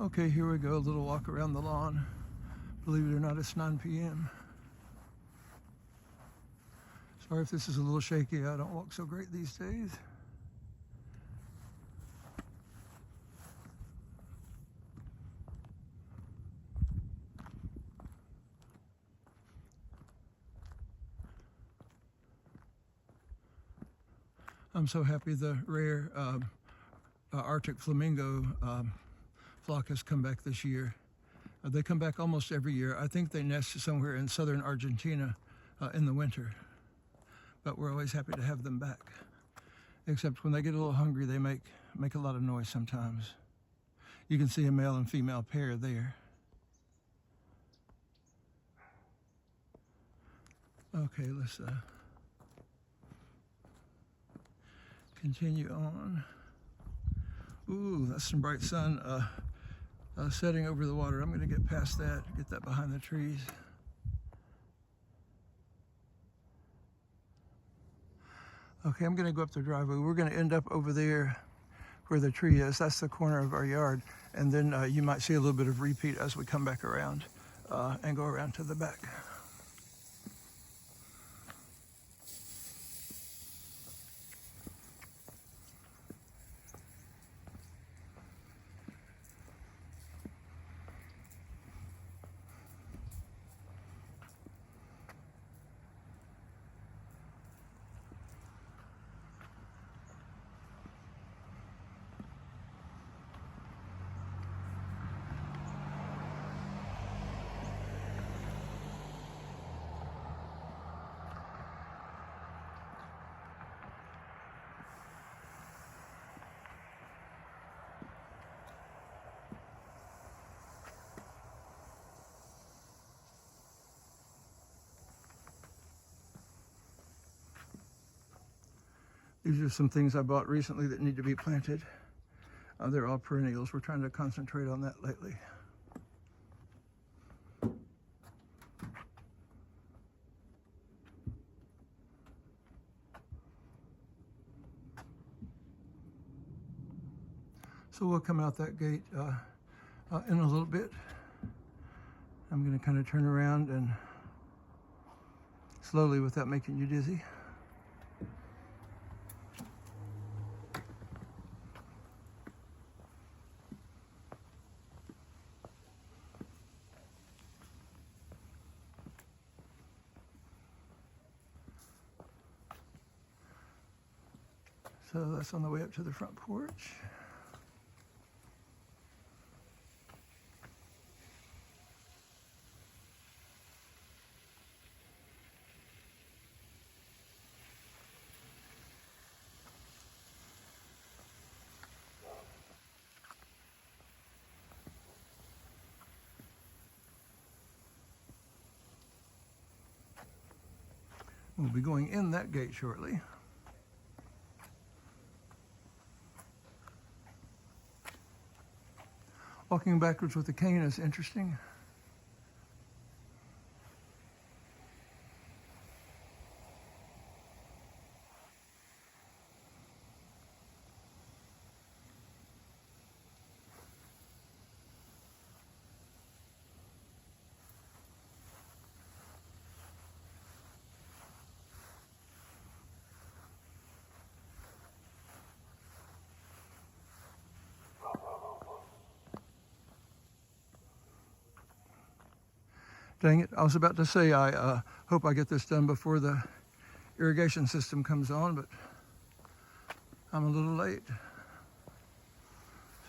Okay, here we go, a little walk around the lawn. Believe it or not, it's 9 p.m. Sorry if this is a little shaky. I don't walk so great these days. I'm so happy the rare Arctic flamingo flock has come back this year. They come back almost every year. I think they nest somewhere in southern Argentina in the winter, but we're always happy to have them back. Except when they get a little hungry, they make a lot of noise sometimes. You can see a male and female pair there. Okay, let's continue on. Ooh, that's some bright sun setting over the water. I'm going to get past that, get that behind the trees. Okay, I'm going to go up the driveway. We're going to end up over there where the tree is. That's the corner of our yard. And then you might see a little bit of repeat as we come back around and go around to the back. These are some things I bought recently that need to be planted. They're all perennials. We're trying to concentrate on that lately. So we'll come out that gate in a little bit. I'm going to kind of turn around and slowly without making you dizzy. So that's on the way up to the front porch. We'll be going in that gate shortly. Walking backwards with a cane is interesting. Dang it, I was about to say I hope I get this done before the irrigation system comes on, but I'm a little late.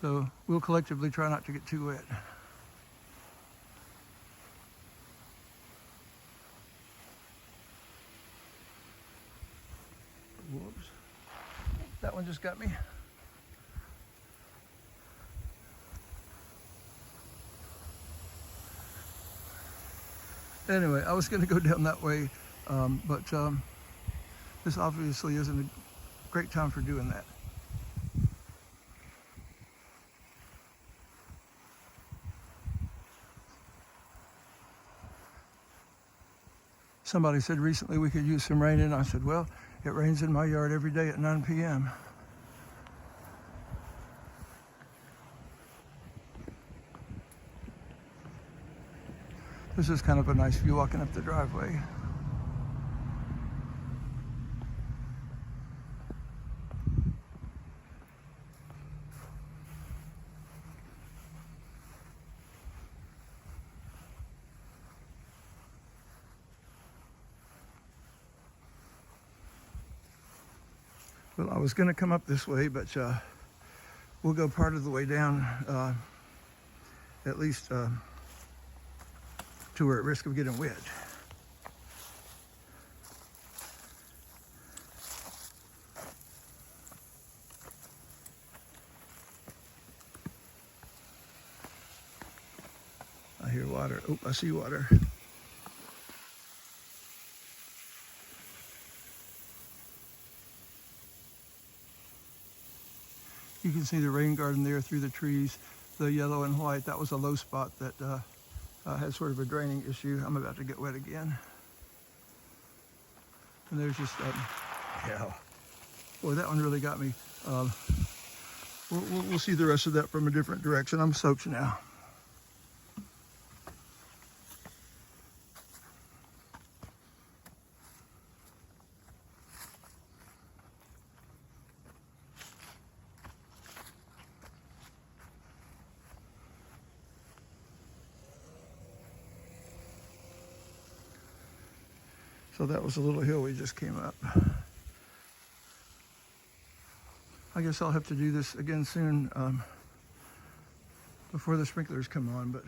So we'll collectively try not to get too wet. Whoops, that one just got me. Anyway, I was going to go down that way, but this obviously isn't a great time for doing that. Somebody said recently we could use some rain, and I said, well, it rains in my yard every day at 9 p.m. This is kind of a nice view walking up the driveway. Well, I was going to come up this way, but we'll go part of the way down, at least to we're at risk of getting wet. I hear water. Oh, I see water. You can see the rain garden there through the trees, the yellow and white. That was a low spot that had sort of a draining issue. I'm about to get wet again. And there's just, yeah. Boy, that one really got me. We'll see the rest of that from a different direction. I'm soaked now. So that was a little hill we just came up. I guess I'll have to do this again soon before the sprinklers come on, but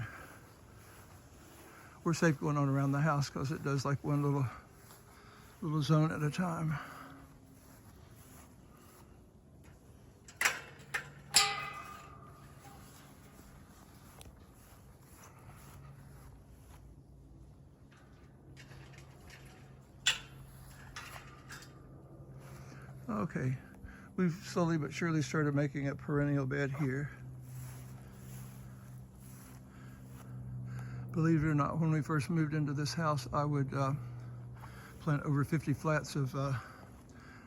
we're safe going on around the house because it does like one little zone at a time. Okay, we've slowly but surely started making a perennial bed here. Believe it or not, when we first moved into this house, I would plant over 50 flats of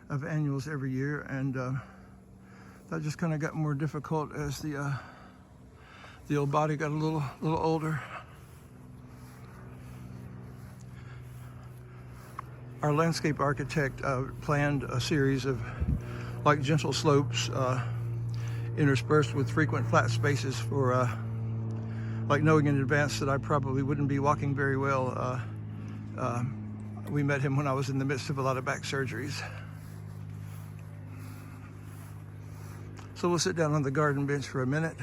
annuals every year, and that just kind of got more difficult as the old body got a little older. Our landscape architect planned a series of like gentle slopes interspersed with frequent flat spaces for like knowing in advance that I probably wouldn't be walking very well. We met him when I was in the midst of a lot of back surgeries. So we'll sit down on the garden bench for a minute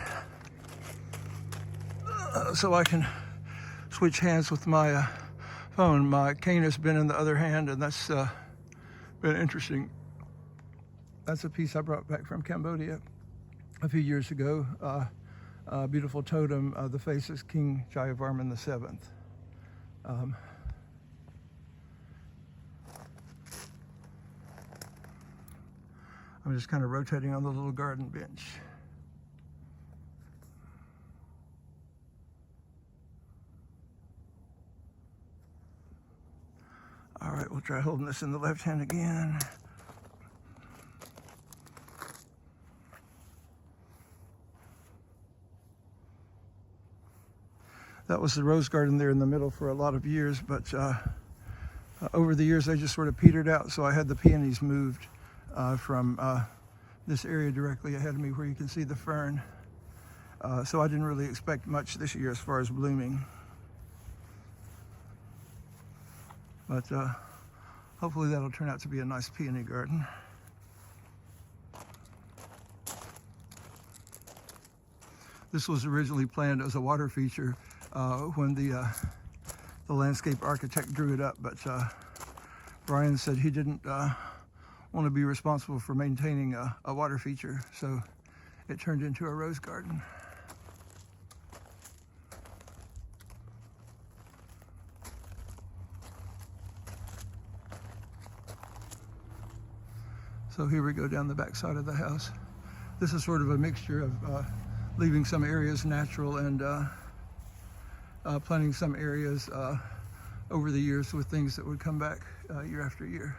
so I can switch hands with my phone. My cane has been in the other hand, and that's been interesting. That's a piece I brought back from Cambodia a few years ago. A beautiful totem. The face is King Jayavarman VII. I'm just kind of rotating on the little garden bench. All right, we'll try holding this in the left hand again. That was the rose garden there in the middle for a lot of years, but over the years they just sort of petered out, so I had the peonies moved from this area directly ahead of me where you can see the fern. So I didn't really expect much this year as far as blooming. But hopefully that'll turn out to be a nice peony garden. This was originally planned as a water feature when the landscape architect drew it up, but Brian said he didn't want to be responsible for maintaining a water feature, so it turned into a rose garden. So here we go down the back side of the house. This is sort of a mixture of leaving some areas natural and planting some areas over the years with things that would come back year after year.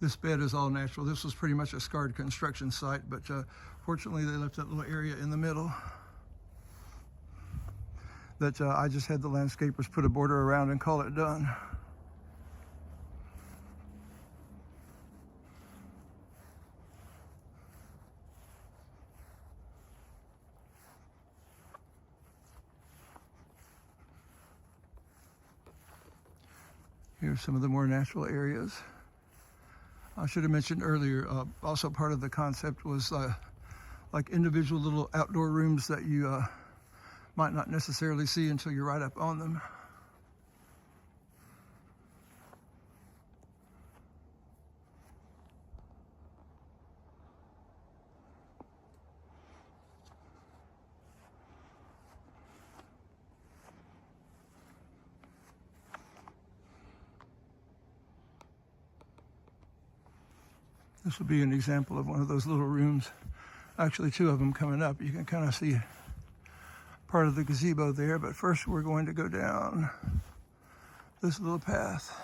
This bed is all natural. This was pretty much a scarred construction site, but fortunately they left that little area in the middle that I just had the landscapers put a border around and call it done. Here's some of the more natural areas. I should have mentioned earlier, also part of the concept was like individual little outdoor rooms that you might not necessarily see until you're right up on them. This will be an example of one of those little rooms. Actually, two of them coming up. You can kind of see part of the gazebo there, but first we're going to go down this little path.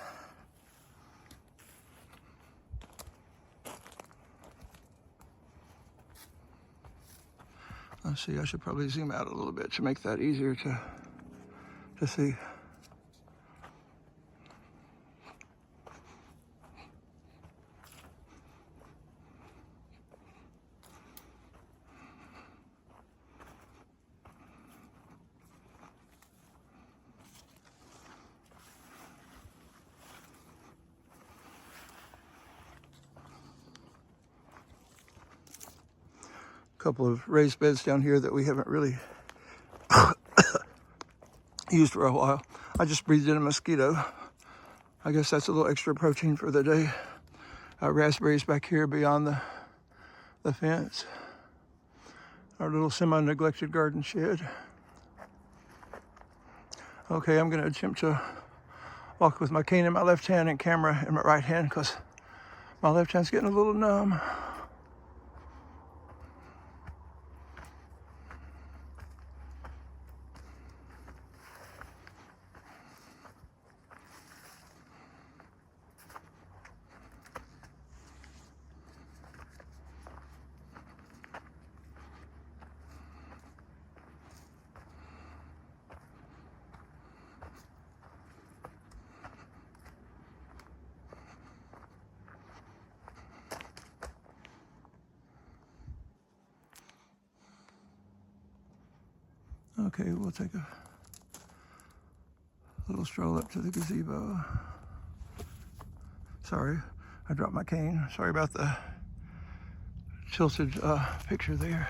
Let's see, I should probably zoom out a little bit to make that easier to see. Couple of raised beds down here that we haven't really used for a while. I just breathed in a mosquito. I guess that's a little extra protein for the day. Raspberries back here beyond the fence. Our little semi-neglected garden shed. Okay, I'm gonna attempt to walk with my cane in my left hand and camera in my right hand because my left hand's getting a little numb. Okay, we'll take a little stroll up to the gazebo. Sorry, I dropped my cane. Sorry about the tilted picture there.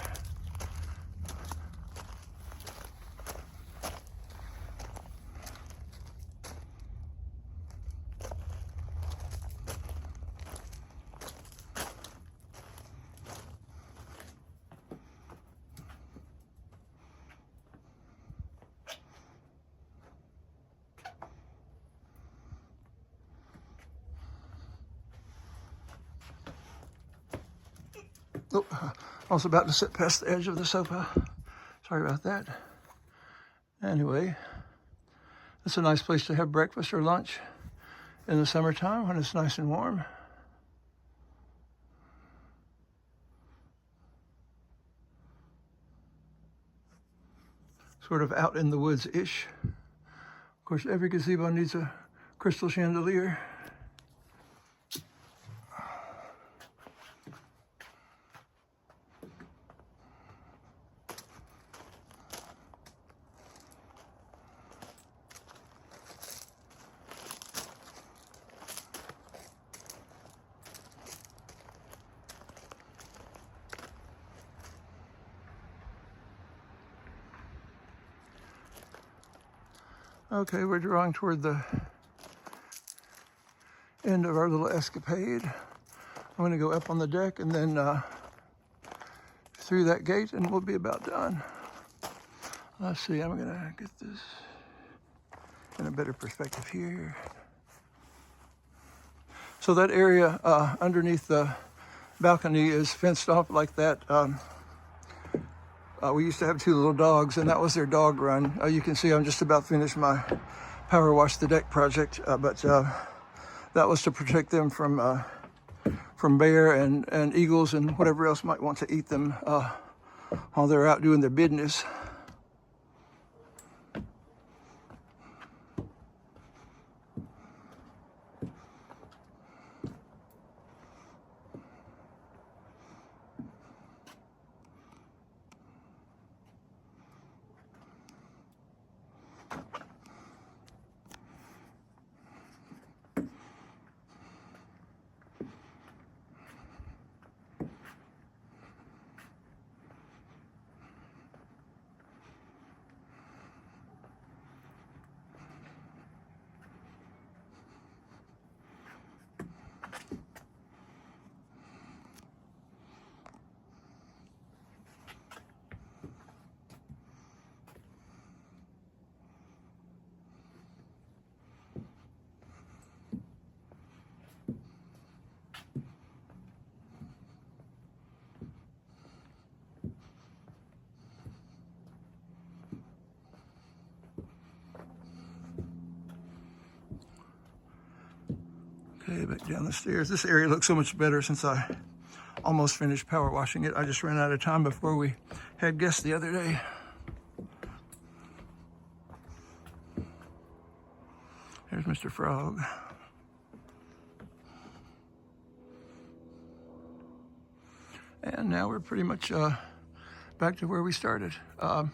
Oh, I was about to sit past the edge of the sofa. Sorry about that. Anyway, it's a nice place to have breakfast or lunch in the summertime when it's nice and warm. Sort of out in the woods-ish. Of course, every gazebo needs a crystal chandelier. Okay, we're drawing toward the end of our little escapade. I'm going to go up on the deck and then through that gate and we'll be about done. Let's see, I'm going to get this in a better perspective here. So that area underneath the balcony is fenced off like that. We used to have two little dogs, and that was their dog run. You can see I'm just about finished my power wash the deck project, but that was to protect them from from bear and eagles and whatever else might want to eat them while they're out doing their business. Okay, back down the stairs. This area looks so much better since I almost finished power washing it. I just ran out of time before we had guests the other day. There's Mr. Frog. And now we're pretty much back to where we started. I'm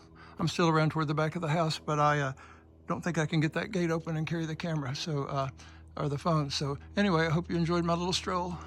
still around toward the back of the house, but I don't think I can get that gate open and carry the camera, so or the phone. So anyway, I hope you enjoyed my little stroll.